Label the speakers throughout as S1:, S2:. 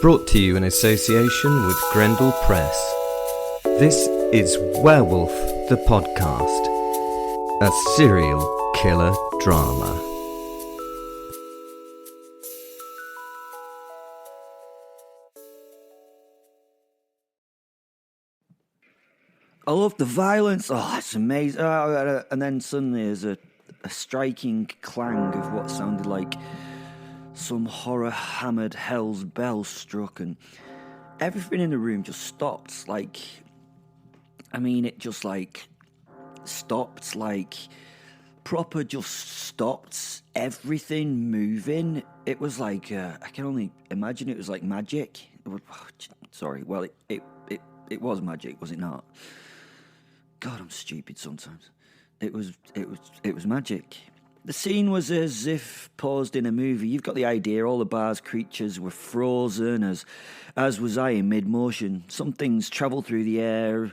S1: Brought to you in association with Grendel Press. This is Werewolf the Podcast, a serial killer drama.
S2: I love the violence. Oh, it's amazing. And then suddenly there's a striking clang of what sounded like some horror-hammered hell's bell struck, and everything in the room just stopped. It just stopped, proper just stopped. Everything moving. It was like, I can only imagine it was like magic. It was magic, was it not? God, I'm stupid sometimes. It was magic. The scene was as if paused in a movie. You've got the idea. All the bar's creatures were frozen, as was I in mid-motion. Some things travelled through the air,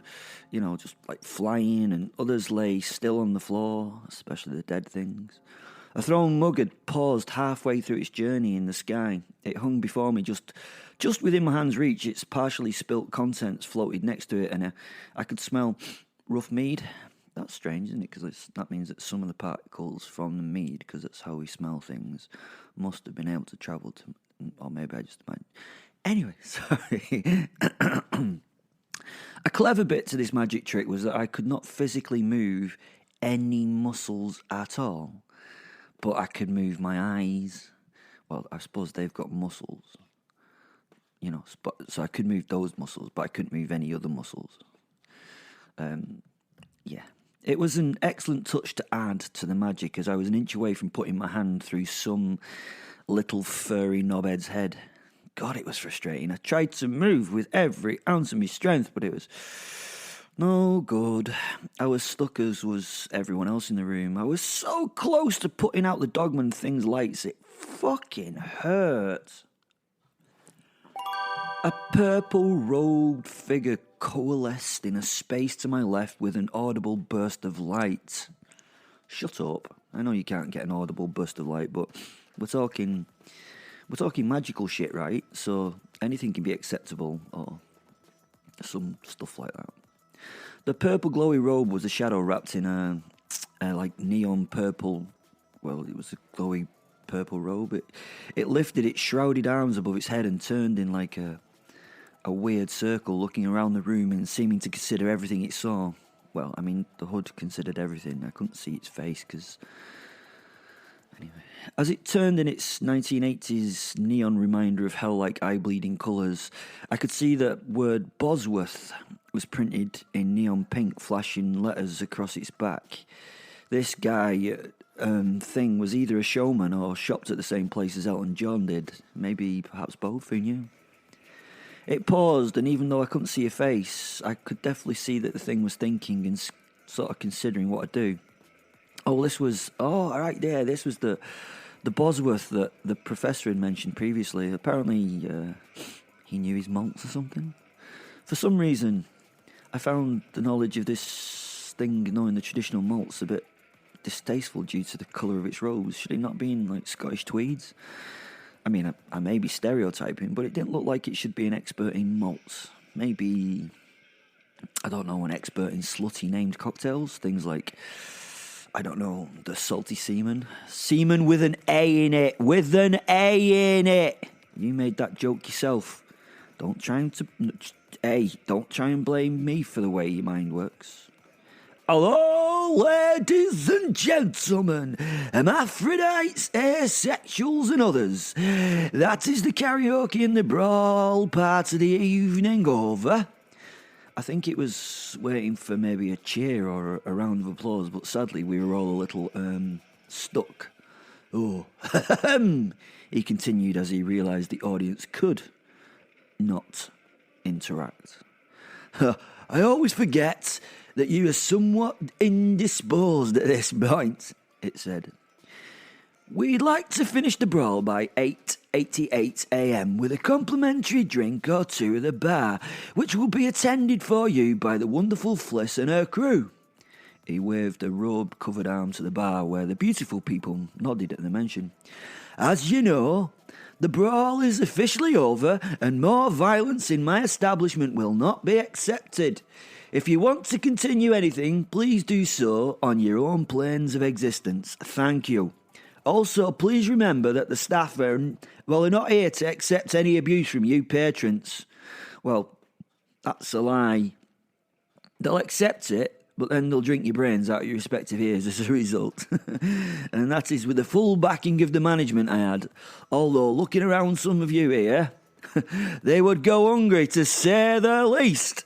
S2: just like flying, and others lay still on the floor, especially the dead things. A thrown mug had paused halfway through its journey in the sky. It hung before me, just within my hand's reach. Its partially spilt contents floated next to it, and I could smell rough mead. That's strange, isn't it? Because that means that some of the particles from the mead, because that's how we smell things, must have been able to travel to, or maybe I just imagine. Anyway, sorry. A clever bit to this magic trick was that I could not physically move any muscles at all, but I could move my eyes. Well, I suppose they've got muscles, so I could move those muscles, but I couldn't move any other muscles. Yeah. It was an excellent touch to add to the magic, as I was an inch away from putting my hand through some little furry knobhead's head. God, it was frustrating. I tried to move with every ounce of my strength, but it was no good. I was stuck, as was everyone else in the room. I was so close to putting out the dogman thing's lights, it fucking hurt. A purple-robed figure coalesced in a space to my left with an audible burst of light. Shut up. I know you can't get an audible burst of light, but we're talking magical shit, right? So anything can be acceptable, or some stuff like that. The purple glowy robe was a shadow wrapped in a neon purple. Well, it was a glowy purple robe. It lifted its shrouded arms above its head and turned in like a weird circle, looking around the room and seeming to consider everything it saw. Well, the hood considered everything. I couldn't see its face, because... Anyway. As it turned in its 1980s neon reminder of hell-like eye-bleeding colours, I could see that word Bosworth was printed in neon pink, flashing letters across its back. This guy... thing was either a showman or shopped at the same place as Elton John did. Maybe, perhaps both, who knew? It paused, and even though I couldn't see a face, I could definitely see that the thing was thinking and sort of considering what to do. This was the Bosworth that the professor had mentioned previously. Apparently, he knew his malts or something. For some reason, I found the knowledge of this thing knowing the traditional malts a bit distasteful due to the colour of its robes. Should it not be in like Scottish tweeds? I may be stereotyping, but it didn't look like it should be an expert in malts. Maybe, I don't know, an expert in slutty named cocktails. Things like, I don't know, the salty seaman. Seaman with an A in it. With an A in it. You made that joke yourself. Don't try and blame me for the way your mind works. Hello, ladies and gentlemen, hermaphrodites, asexuals and others. That is the karaoke and the brawl part of the evening over. I think it was waiting for maybe a cheer or a round of applause, but sadly we were all a little, stuck. Oh, he continued as he realised the audience could not interact. I always forget that you are somewhat indisposed at this point, it said. We'd like to finish the brawl by 8:88 a.m. with a complimentary drink or two at the bar, which will be attended for you by the wonderful Fliss and her crew. He waved a robe-covered arm to the bar, where the beautiful people nodded at the mention. As you know, The brawl is officially over, and more violence in my establishment will not be accepted. If you want to continue anything, please do so on your own planes of existence. Thank you. Also, please remember that the staff are not here to accept any abuse from you patrons. Well, that's a lie. They'll accept it, but then they'll drink your brains out of your respective ears as a result. And that is with the full backing of the management I had. Although, looking around some of you here, they would go hungry to say the least.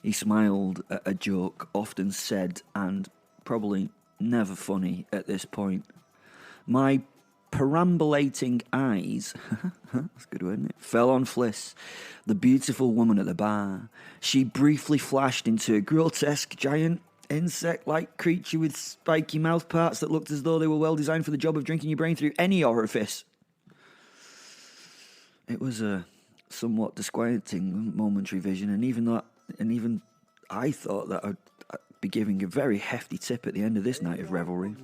S2: He smiled at a joke often said and probably never funny at this point. My perambulating eyes, that's a good word, isn't it? Fell on Fliss, the beautiful woman at the bar. She briefly flashed into a grotesque giant insect-like creature with spiky mouth parts that looked as though they were well designed for the job of drinking your brain through any orifice. It was a somewhat disquieting momentary vision, and even I thought that I'd be giving a very hefty tip at the end of this night of revelry.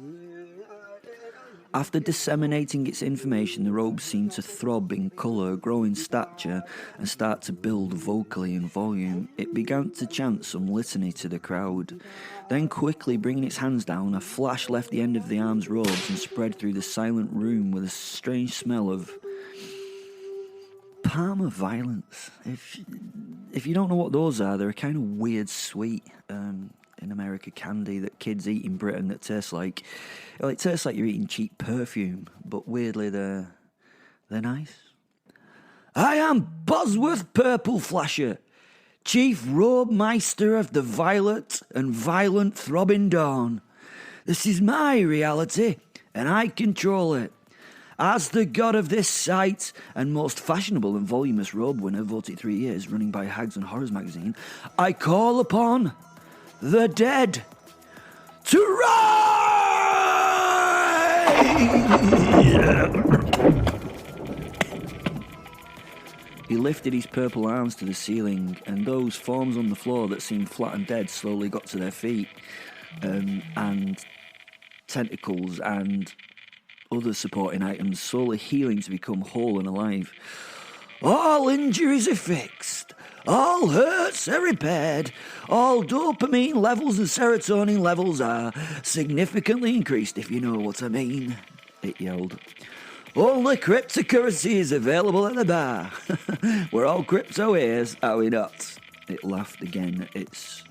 S2: After disseminating its information, the robe seemed to throb in colour, grow in stature, and start to build vocally in volume. It began to chant some litany to the crowd. Then quickly bringing its hands down, a flash left the end of the arm's robes and spread through the silent room with a strange smell of Parma violence. If you don't know what those are, they're a kind of weird sweet in America candy that kids eat in Britain that tastes like, well, it tastes like you're eating cheap perfume, but weirdly they're nice. I am Bosworth Purple Flasher, Chief Robe Meister of the Violet and Violent Throbbing Dawn. This is my reality, and I control it. As the god of this site and most fashionable and voluminous robe winner, voted 3 years, running by Hags and Horrors magazine, I call upon the dead to rise! He lifted his purple arms to the ceiling, and those forms on the floor that seemed flat and dead slowly got to their feet, and tentacles and other supporting items slowly healing to become whole and alive. All injuries are fixed. All hurts are repaired. All dopamine levels and serotonin levels are significantly increased, if you know what I mean, it yelled. Only cryptocurrency is available at the bar. We're all crypto ears, are we not? It laughed again. It's,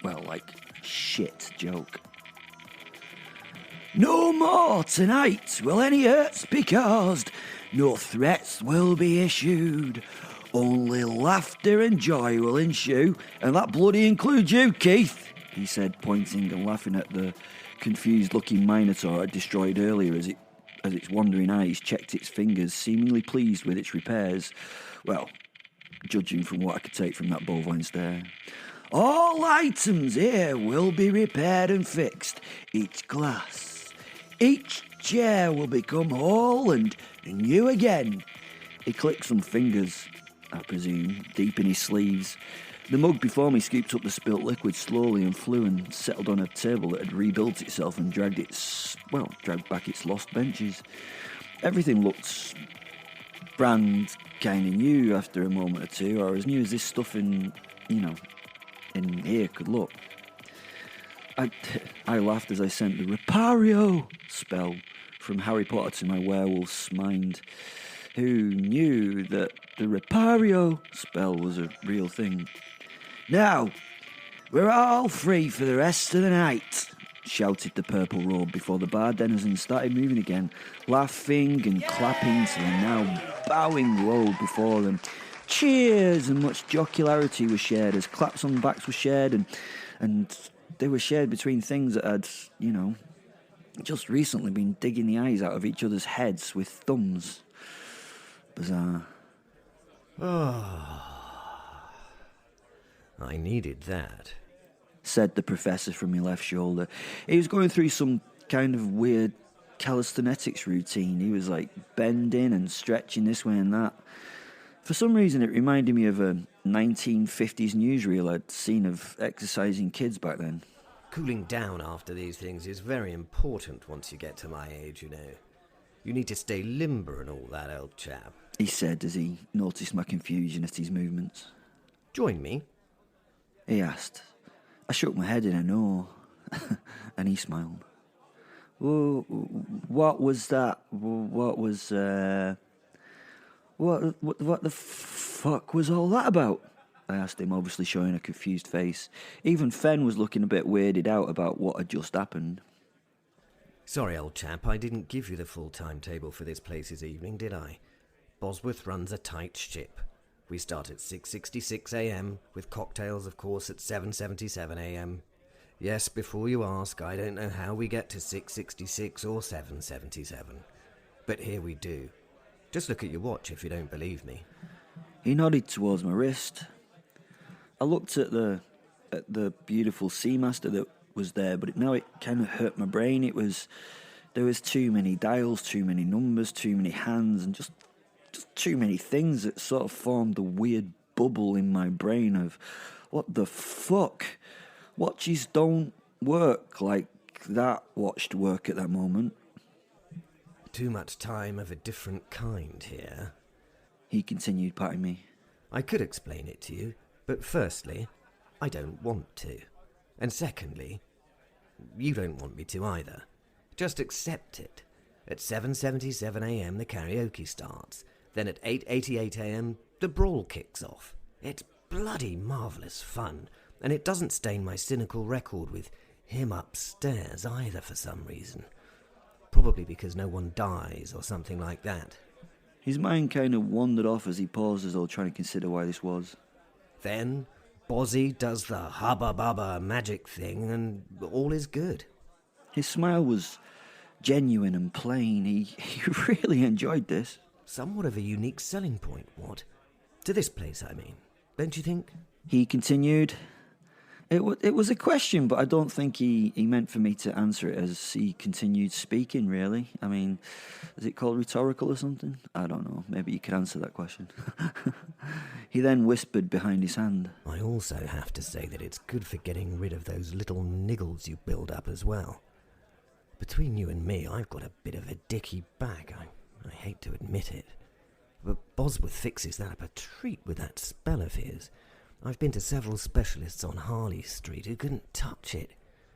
S2: well, like, shit joke. No more tonight will any hurts be caused. No threats will be issued. Only laughter and joy will ensue, and that bloody includes you, Keith, he said, pointing and laughing at the confused-looking Minotaur I'd destroyed earlier as its wandering eyes checked its fingers, seemingly pleased with its repairs. Well, judging from what I could take from that bovine stare. All items here will be repaired and fixed. Each glass, each chair will become whole and new again. He clicked some fingers, I presume, deep in his sleeves. The mug before me scooped up the spilt liquid slowly and flew and settled on a table that had rebuilt itself and dragged back its lost benches. Everything looked brand kind of new after a moment or two, or as new as this stuff in here could look. I laughed as I sent the Repario spell from Harry Potter to my werewolf's mind, who knew that the Repario spell was a real thing. Now, we're all free for the rest of the night, shouted the purple robe before the bar denizens started moving again, laughing and clapping to the now bowing robe before them. Cheers and much jocularity was shared as claps on backs were shared, and they were shared between things that had, just recently been digging the eyes out of each other's heads with thumbs. Bizarre.
S1: I needed that,
S2: said the professor from my left shoulder. He was going through some kind of weird calisthenics routine. He was like bending and stretching this way and that. For some reason, it reminded me of a 1950s newsreel I'd seen of exercising kids back then.
S1: Cooling down after these things is very important once you get to my age, you know. You need to stay limber and all that, old chap.
S2: He said as he noticed my confusion at his movements.
S1: Join me?
S2: He asked. I shook my head in a no, and he smiled. Well, what was that? What was, what the fuck was all that about? I asked him, obviously showing a confused face. Even Fen was looking a bit weirded out about what had just happened.
S1: Sorry, old chap, I didn't give you the full timetable for this place this evening, did I? Bosworth runs a tight ship. We start at 6:66 a.m, with cocktails, of course, at 7:77 a.m. Yes, before you ask, I don't know how we get to 6:66 or 7:77. But here we do. Just look at your watch if you don't believe me.
S2: He nodded towards my wrist. I looked at the beautiful Seamaster that was there, but now it kind of hurt my brain. There was too many dials, too many numbers, too many hands, and just too many things that sort of formed a weird bubble in my brain of, what the fuck? Watches don't work like that watch to work at that moment.
S1: Too much time of a different kind here.
S2: He continued, patting me.
S1: I could explain it to you, but firstly, I don't want to. And secondly, you don't want me to either. Just accept it. At 7:77 a.m. the karaoke starts. Then at 8:88 a.m. the brawl kicks off. It's bloody marvellous fun, and it doesn't stain my cynical record with him upstairs either for some reason. Probably because no one dies or something like that.
S2: His mind kind of wandered off as he paused as though trying to consider why this was.
S1: Then Bozzy does the hubba bubba magic thing and all is good.
S2: His smile was genuine and plain. He really enjoyed this.
S1: Somewhat of a unique selling point, what? To this place, I mean. Don't you think?
S2: He continued. It was a question, but I don't think he meant for me to answer it as he continued speaking, really. I mean, is it called rhetorical or something? I don't know. Maybe you could answer that question. He then whispered behind his hand.
S1: I also have to say that it's good for getting rid of those little niggles you build up as well. Between you and me, I've got a bit of a dicky back. I hate to admit it. But Bosworth fixes that up a treat with that spell of his. I've been to several specialists on Harley Street who couldn't touch it.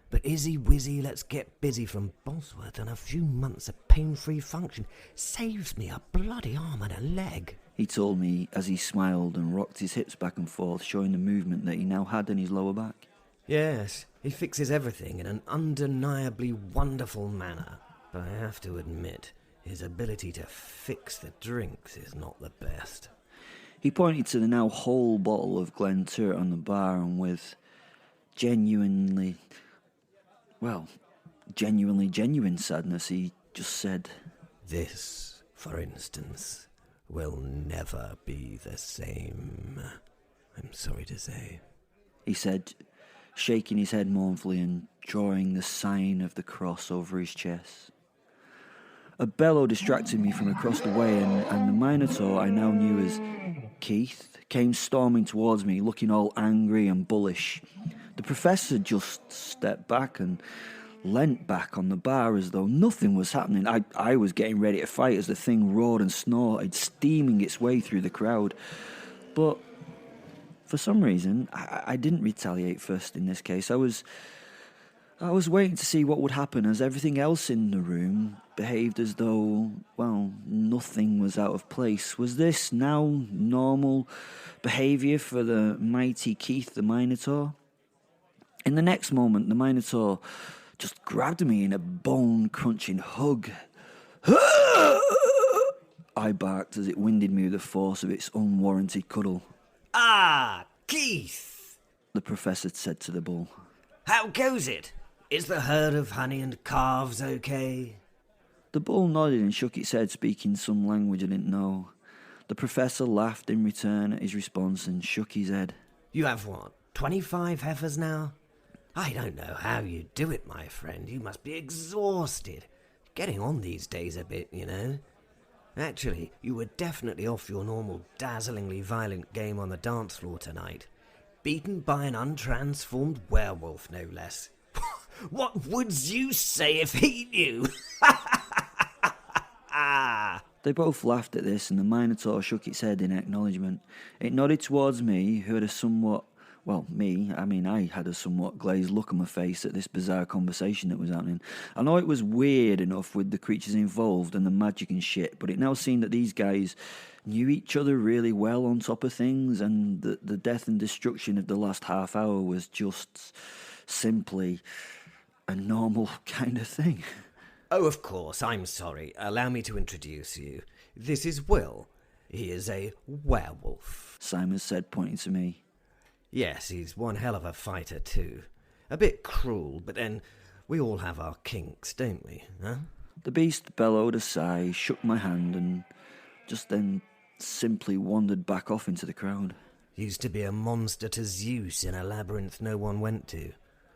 S1: But Izzy Wizzy, let's get busy from Bosworth, and a few months of pain-free function saves me a bloody arm and a leg.
S2: He told me as he smiled and rocked his hips back and forth, showing the movement that he now had in his lower back.
S1: Yes, he fixes everything in an undeniably wonderful manner. But I have to admit, his ability to fix the drinks is not the best.
S2: He pointed to the now whole bottle of Glenturret on the bar, and with genuine sadness, he just said,
S1: This, for instance, will never be the same, I'm sorry to say.
S2: He said, shaking his head mournfully and drawing the sign of the cross over his chest. A bellow distracted me from across the way, and the Minotaur I now knew as Keith came storming towards me, looking all angry and bullish. The Professor just stepped back and leant back on the bar as though nothing was happening. I was getting ready to fight as the thing roared and snorted, steaming its way through the crowd. But for some reason, I didn't retaliate first in this case. I was waiting to see what would happen, as everything else in the room behaved as though, nothing was out of place. Was this now normal behaviour for the mighty Keith the Minotaur? In the next moment, the Minotaur just grabbed me in a bone-crunching hug. I barked as it winded me with the force of its unwarranted cuddle.
S1: Ah, Keith!
S2: The Professor said to the bull.
S1: How goes it? Is the herd of honey and calves okay?
S2: The bull nodded and shook its head, speaking some language I didn't know. The Professor laughed in return at his response and shook his head.
S1: You have what, 25 heifers now? I don't know how you do it, my friend. You must be exhausted. Getting on these days a bit, you know. Actually, you were definitely off your normal dazzlingly violent game on the dance floor tonight. Beaten by an untransformed werewolf, no less. What would you say if he knew?
S2: They both laughed at this, and the Minotaur shook its head in acknowledgement. It nodded towards me, who had a somewhat... I had a somewhat glazed look on my face at this bizarre conversation that was happening. I know it was weird enough with the creatures involved and the magic and shit, but it now seemed that these guys knew each other really well on top of things, and the death and destruction of the last half hour was just simply a normal kind of thing.
S1: Oh, of course, I'm sorry. Allow me to introduce you. This is Will. He is a werewolf.
S2: Simon said, pointing to me.
S1: Yes, he's one hell of a fighter, too. A bit cruel, but then we all have our kinks, don't we, huh?
S2: The beast bellowed a sigh, shook my hand, and just then simply wandered back off into the crowd.
S1: Used to be a monster to Zeus in a labyrinth no one went to.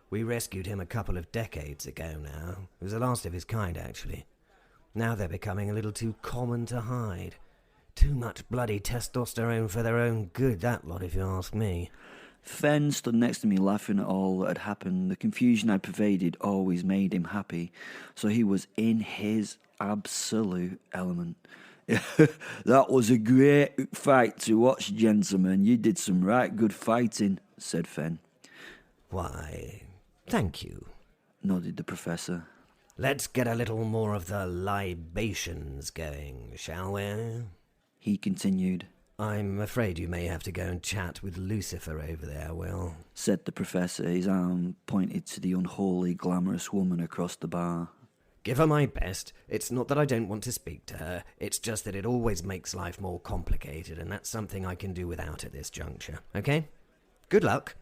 S1: We rescued him a couple of decades ago now. It was the last of his kind, actually. Now they're becoming a little too common to hide. Too much bloody testosterone for their own good, that lot, if you ask me.
S2: Fen stood next to me laughing at all that had happened. The confusion I pervaded always made him happy, so he was in his absolute element. That was a great fight to watch, gentlemen. You did some right good fighting, said Fen.
S1: Why, thank you,
S2: nodded the professor.
S1: Let's get a little more of the libations going, shall we?
S2: He continued.
S1: I'm afraid you may have to go and chat with Lucifer over there, Will,
S2: said the professor. His arm pointed to the unholy, glamorous woman across the bar.
S1: Give her my best. It's not that I don't want to speak to her. It's just that it always makes life more complicated, and that's something I can do without at this juncture, okay? Good luck.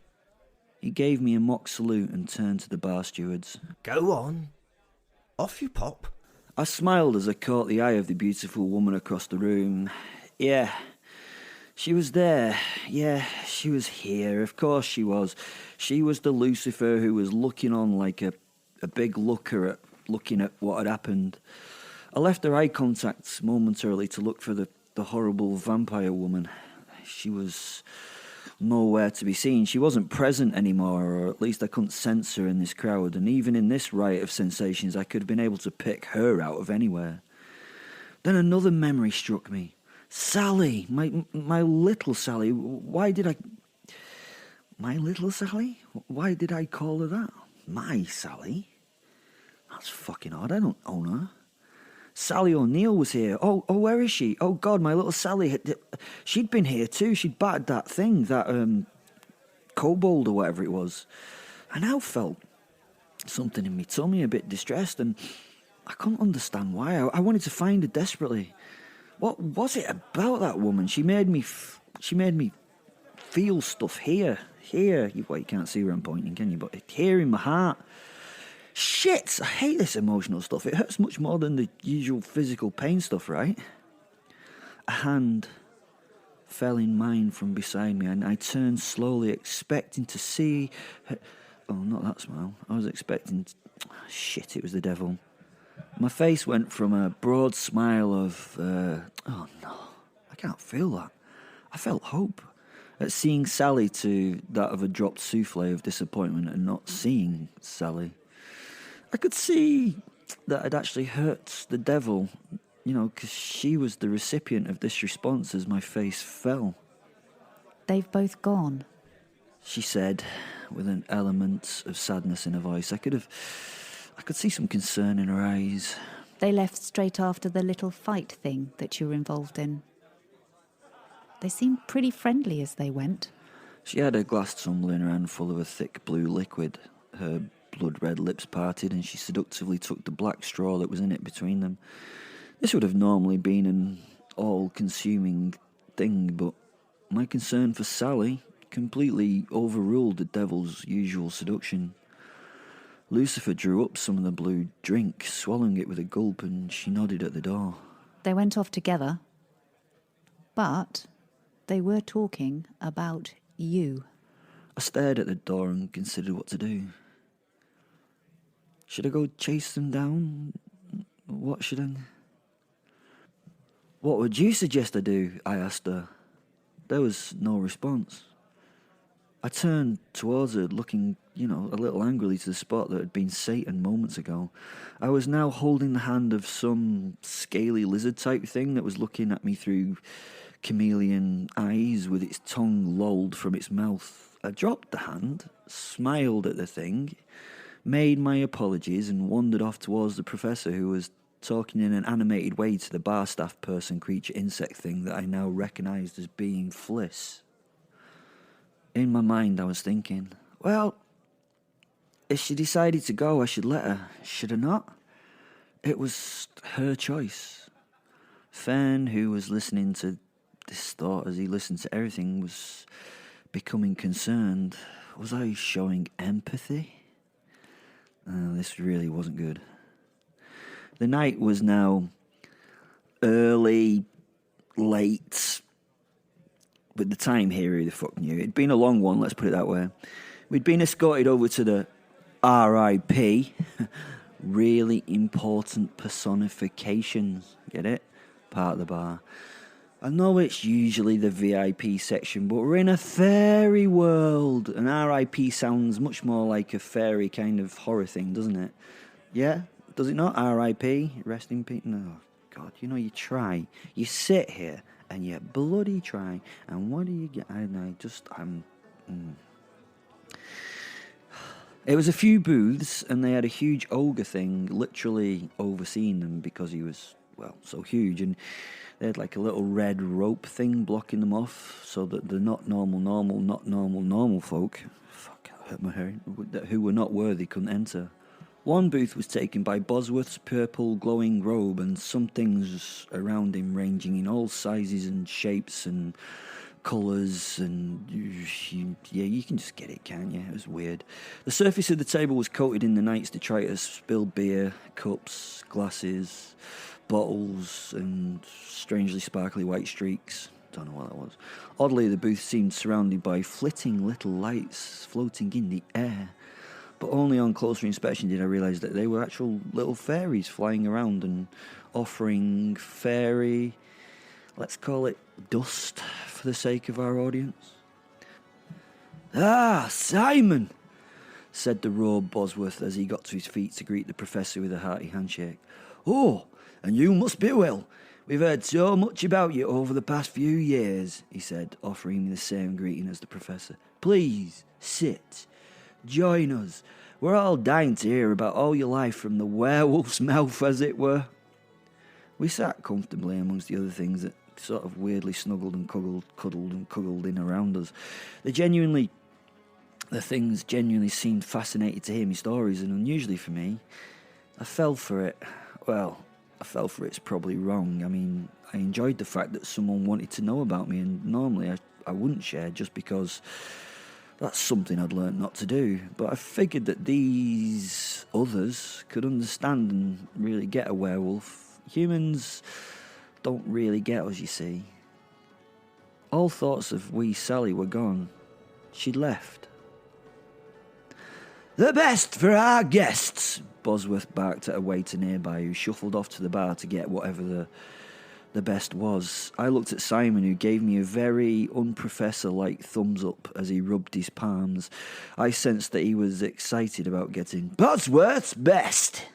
S2: He gave me a mock salute and turned to the bar stewards.
S1: Go on. Off you pop.
S2: I smiled as I caught the eye of the beautiful woman across the room. Yeah, she was there. Yeah, she was here. Of course she was. She was the Lucifer who was looking on like a big looker looking at what had happened. I left her eye contact momentarily to look for the horrible vampire woman. She was nowhere to be seen. She wasn't present anymore, or at least I couldn't sense her in this crowd, and even in this riot of sensations I could have been able to pick her out of anywhere. Then another memory struck me. Sally, my little Sally. My little Sally? Why did I call her that? My Sally? That's fucking odd. I don't own her. Sally O'Neill was here. Oh, where is she? Oh, God, my little Sally. She'd been here, too. She'd battered that thing, that kobold or whatever it was. I now felt something in my tummy, a bit distressed, and I couldn't understand why. I wanted to find her desperately. What was it about that woman? She made me feel stuff here. Well, you can't see where I'm pointing, can you? But here in my heart. Shit, I hate this emotional stuff. It hurts much more than the usual physical pain stuff, right? A hand fell in mine from beside me, and I turned slowly, expecting to see her. Oh, not that smile. I was expecting... Shit, it was the devil. My face went from a broad smile of... oh, no, I can't feel that. I felt hope at seeing Sally to that of a dropped souffle of disappointment and not seeing Sally. I could see that I'd actually hurt the devil, because she was the recipient of this response as my face fell.
S3: They've both gone,
S2: she said, with an element of sadness in her voice. I could see some concern in her eyes.
S3: They left straight after the little fight thing that you were involved in. They seemed pretty friendly as they went.
S2: She had a glass tumbler in her hand full of a thick blue liquid. Her blood-red lips parted, and she seductively took the black straw that was in it between them. This would have normally been an all-consuming thing, but my concern for Sally completely overruled the devil's usual seduction. Lucifer drew up some of the blue drink, swallowing it with a gulp, and she nodded at the door.
S3: They went off together, but they were talking about you.
S2: I stared at the door and considered what to do. Should I go chase them down? What would you suggest I do? I asked her. There was no response. I turned towards her, looking, a little angrily to the spot that had been Satan moments ago. I was now holding the hand of some scaly lizard-type thing that was looking at me through chameleon eyes with its tongue lolled from its mouth. I dropped the hand, smiled at the thing, made my apologies, and wandered off towards the professor, who was talking in an animated way to the bar staff person creature insect thing that I now recognised as being Fliss. In my mind, I was thinking, well, if she decided to go, I should let her, should I not? It was her choice. Fern, who was listening to this thought as he listened to everything, was becoming concerned. Was I showing empathy? This really wasn't good. The night was now early, late. But the time here, who the fuck knew? It'd been a long one, let's put it that way. We'd been escorted over to the RIP, really important personifications, get it? Part of the bar. I know it's usually the VIP section, but we're in a fairy world, and RIP sounds much more like a fairy kind of horror thing, doesn't it? Yeah? Does it not? RIP? Rest in peace? No. God, you try. You sit here, and you bloody try, and what do you get? It was a few booths, and they had a huge ogre thing literally overseeing them because he was, so huge, and they had like a little red rope thing blocking them off so that the not normal folk, I hurt my head, who were not worthy couldn't enter. One booth was taken by Bosworth's purple glowing robe, and some things around him ranging in all sizes and shapes and colours, and you can just get it, can't you? It was weird. The surface of the table was coated in the night's detritus, spilled beer, cups, glasses, bottles, and strangely sparkly white streaks. Don't know what that was. Oddly, the booth seemed surrounded by flitting little lights floating in the air. But only on closer inspection did I realise that they were actual little fairies flying around and offering fairy, let's call it dust for the sake of our audience. "Ah, Simon," said the robed Bosworth as he got to his feet to greet the professor with a hearty handshake. "Oh, and you must be well. We've heard so much about you over the past few years," he said, offering me the same greeting as the professor. "Please, sit. Join us. We're all dying to hear about all your life from the werewolf's mouth, as it were." We sat comfortably amongst the other things that sort of weirdly snuggled and cuddled in around us. The things genuinely seemed fascinated to hear me stories, and unusually for me, I fell for it. Well, I fell for it's probably wrong. I mean, I enjoyed the fact that someone wanted to know about me, and normally I wouldn't share just because that's something I'd learnt not to do. But I figured that these others could understand and really get a werewolf. Humans don't really get us, you see. All thoughts of wee Sally were gone. She'd left. "The best for our guests," Bosworth barked at a waiter nearby who shuffled off to the bar to get whatever the best was. I looked at Simon, who gave me a very unprofessor-like thumbs up as he rubbed his palms. I sensed that he was excited about getting Bosworth's best.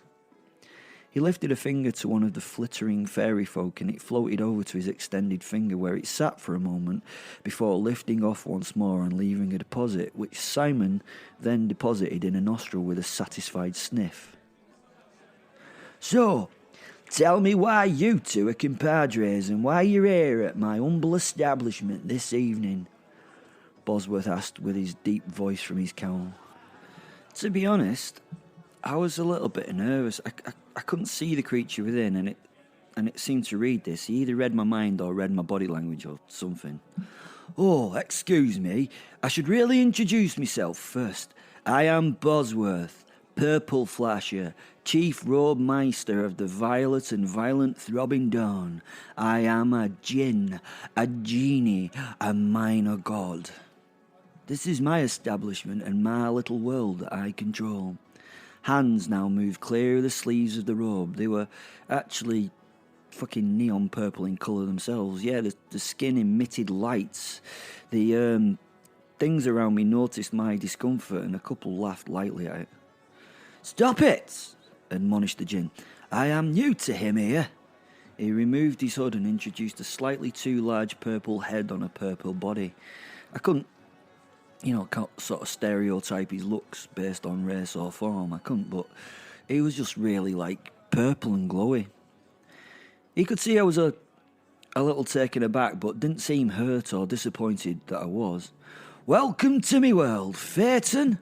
S2: He lifted a finger to one of the flittering fairy folk, and it floated over to his extended finger, where it sat for a moment before lifting off once more and leaving a deposit, which Simon then deposited in a nostril with a satisfied sniff. "So, tell me why you two are compadres and why you're here at my humble establishment this evening," Bosworth asked with his deep voice from his cowl. To be honest, I was a little bit nervous. I couldn't see the creature within, and it seemed to read this. He either read my mind or read my body language or something. "Oh, excuse me. I should really introduce myself first. I am Bosworth, Purple Flasher, Chief Robe Meister of the Violet and Violent Throbbing Dawn. I am a djinn, a genie, a minor god. This is my establishment and my little world that I control." Hands now moved clear of the sleeves of the robe. They were actually fucking neon purple in colour themselves. Yeah, the skin emitted lights. The things around me noticed my discomfort, and a couple laughed lightly at it. "Stop it!" admonished the djinn. "I am new to him here." He removed his hood and introduced a slightly too large purple head on a purple body. I couldn't, sort of stereotype his looks based on race or form. I couldn't, but he was just really, purple and glowy. He could see I was a little taken aback, but didn't seem hurt or disappointed that I was. "Welcome to me world, Phaeton,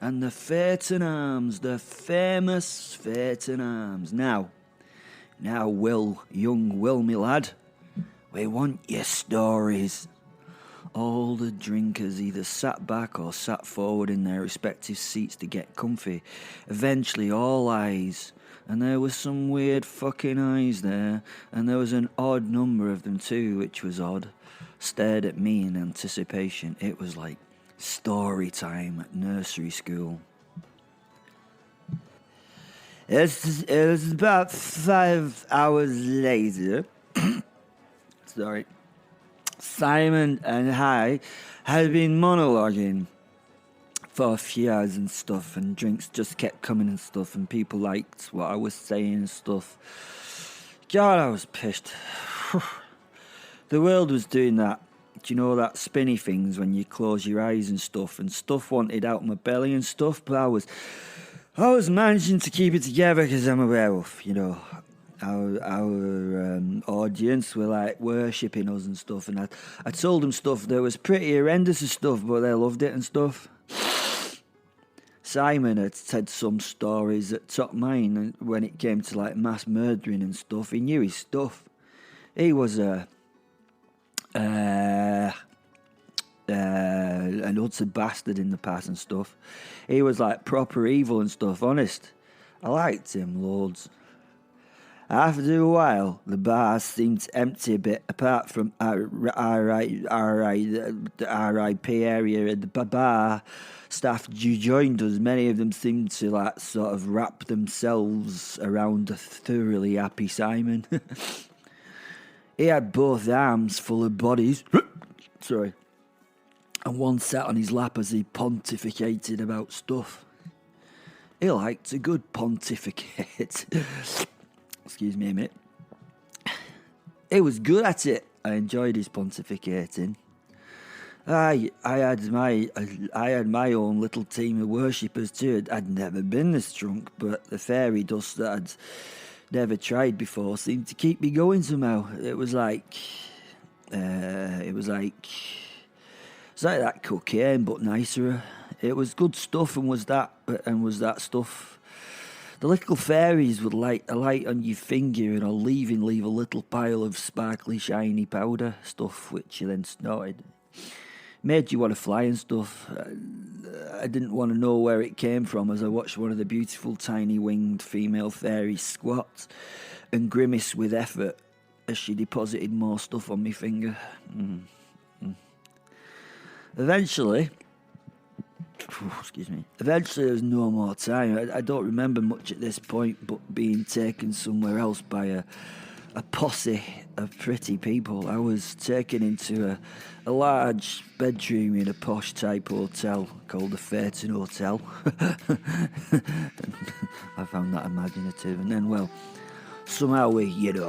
S2: and the Phaeton Arms, the famous Phaeton Arms. Now, young Will, me lad, we want your stories." All the drinkers either sat back or sat forward in their respective seats to get comfy. Eventually, all eyes, and there was some weird fucking eyes there, and there was an odd number of them too, which was odd, stared at me in anticipation. It was like story time at nursery school. It was about 5 hours later. Sorry. Simon and I had been monologuing for a few hours and stuff, and drinks just kept coming and stuff, and people liked what I was saying and stuff. God, I was pissed. The world was doing that. Do you know that spinny things when you close your eyes and stuff wanted out my belly and stuff, but I was managing to keep it together because I'm a werewolf, Our audience were worshipping us and stuff, and I told them stuff that was pretty horrendous and stuff, but they loved it and stuff. Simon had said some stories that topped mine, and when it came to mass murdering and stuff, he knew his stuff. He was an utter bastard in the past and stuff. He was proper evil and stuff, honest. I liked him loads. After a while, the bar seemed to empty a bit, apart from the RIP area. The bar staff who joined us, many of them seemed to sort of wrap themselves around a thoroughly happy Simon. He had both arms full of bodies. Sorry. And one sat on his lap as he pontificated about stuff. He liked a good pontificate. Excuse me a minute. He was good at it. I enjoyed his pontificating. I had my own little team of worshippers too. I'd never been this drunk, but the fairy dust that I'd never tried before seemed to keep me going somehow. It was like that cocaine, but nicer. It was good stuff, and was that stuff. The little fairies would light a light on your finger, and leave a little pile of sparkly, shiny powder stuff, which you then snorted. Made you want to fly and stuff. I didn't want to know where it came from as I watched one of the beautiful, tiny winged female fairies squat and grimace with effort as she deposited more stuff on my finger. Eventually, there was no more time. I don't remember much at this point, but being taken somewhere else by a posse of pretty people. I was taken into a large bedroom in a posh type hotel called the Phaeton Hotel. I found that imaginative, and then, somehow we did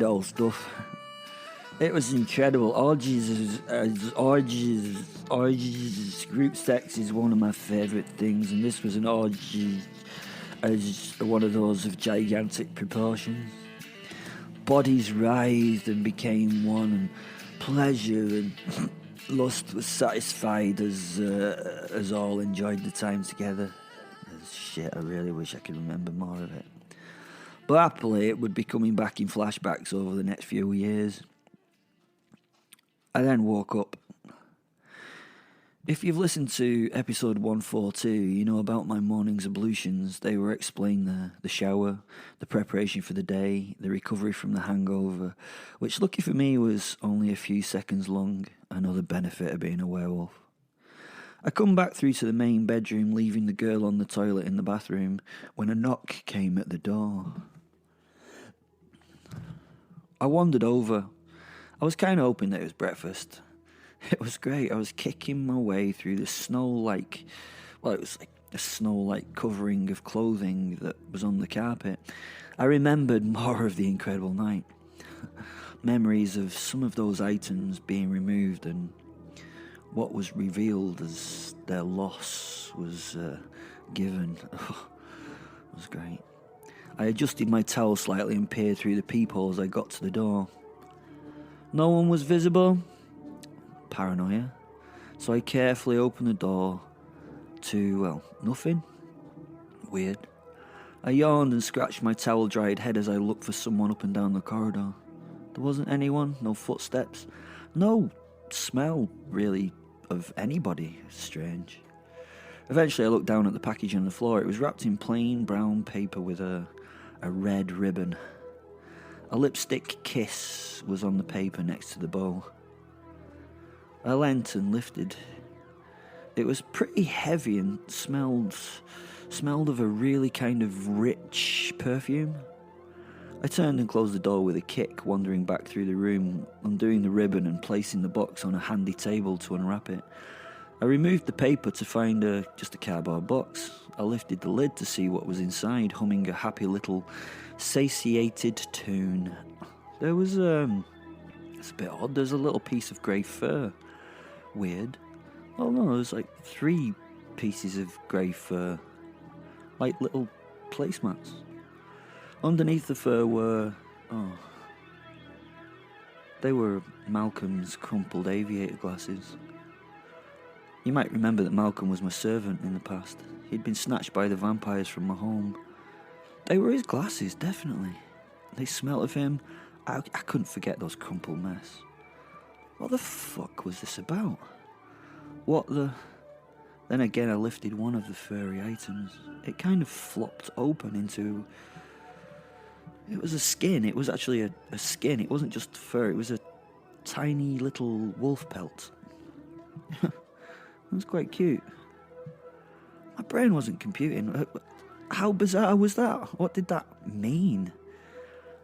S2: all stuff. It was incredible. Orgies, group sex is one of my favourite things, and this was an orgy as one of those of gigantic proportions. Bodies writhed and became one, and pleasure and lust was satisfied as all enjoyed the time together. Shit, I really wish I could remember more of it. But happily, it would be coming back in flashbacks over the next few years. I then woke up. If you've listened to episode 142, you know about my morning's ablutions. They were explained there. The shower, the preparation for the day, the recovery from the hangover, which, lucky for me, was only a few seconds long. Another benefit of being a werewolf. I come back through to the main bedroom, leaving the girl on the toilet in the bathroom, when a knock came at the door. I wandered over. I was kind of hoping that it was breakfast. It was great. I was kicking my way through the snow-like... Well, it was like a snow-like covering of clothing that was on the carpet. I remembered more of the incredible night. Memories of some of those items being removed and what was revealed as their loss was given. Oh, it was great. I adjusted my towel slightly and peered through the peephole as I got to the door. No one was visible. Paranoia. So I carefully opened the door to, well, nothing. Weird. I yawned and scratched my towel-dried head as I looked for someone up and down the corridor. There wasn't anyone, no footsteps, no smell, really, of anybody. Strange. Eventually I looked down at the package on the floor. It was wrapped in plain brown paper with a red ribbon. A lipstick kiss was on the paper next to the bow. I leant and lifted. It was pretty heavy and smelled of a really kind of rich perfume. I turned and closed the door with a kick, wandering back through the room, undoing the ribbon and placing the box on a handy table to unwrap it. I removed the paper to find just a cardboard box. I lifted the lid to see what was inside, humming a happy little satiated tune. There was, it's a bit odd, there's a little piece of grey fur. Weird. Oh no, there's like 3 pieces of grey fur. Like little placemats. Underneath the fur were... they were Malcolm's crumpled aviator glasses. You might remember that Malcolm was my servant in the past. He'd been snatched by the vampires from my home. They were his glasses, definitely. They smelt of him. I couldn't forget those crumpled mess. What the fuck was this about? What the... Then again I lifted one of the furry items. It kind of flopped open into... It was a skin. It was actually a skin. It wasn't just fur. It was a tiny little wolf pelt. It was quite cute. My brain wasn't computing. How bizarre was that? What did that mean?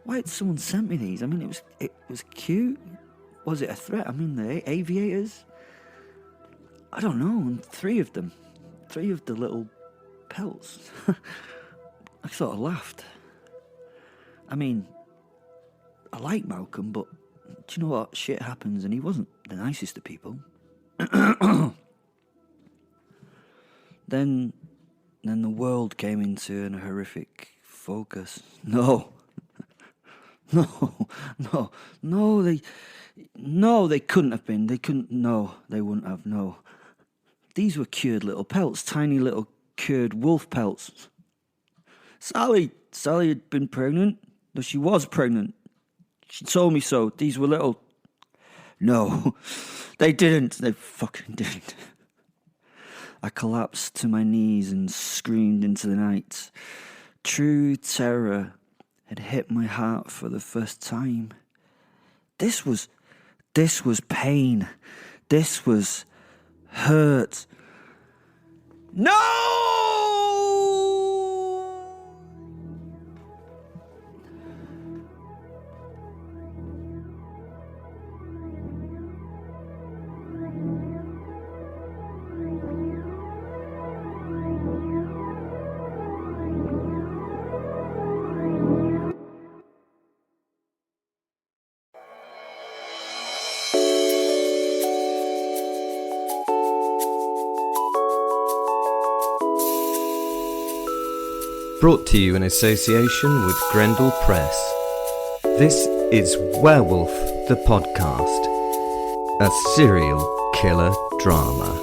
S2: Why had someone sent me these? I mean, it was cute. Was it a threat? I mean, the aviators? I don't know. And 3 of them. 3 of the little pelts. I sort of laughed. I mean, I like Malcolm, but do you know what? Shit happens, and he wasn't the nicest of people. Then the world came into a horrific focus. No, they couldn't have been. They couldn't. No, they wouldn't have. No, these were cured little pelts, tiny little cured wolf pelts. Sally had been pregnant. No, she was pregnant. She told me so. These were little... No, they didn't. They fucking didn't. I collapsed to my knees and screamed into the night. True terror had hit my heart for the first time. This was pain. This was hurt. No!
S1: Brought to you in association with Grendel Press. This is Werewolf the Podcast, a serial killer drama.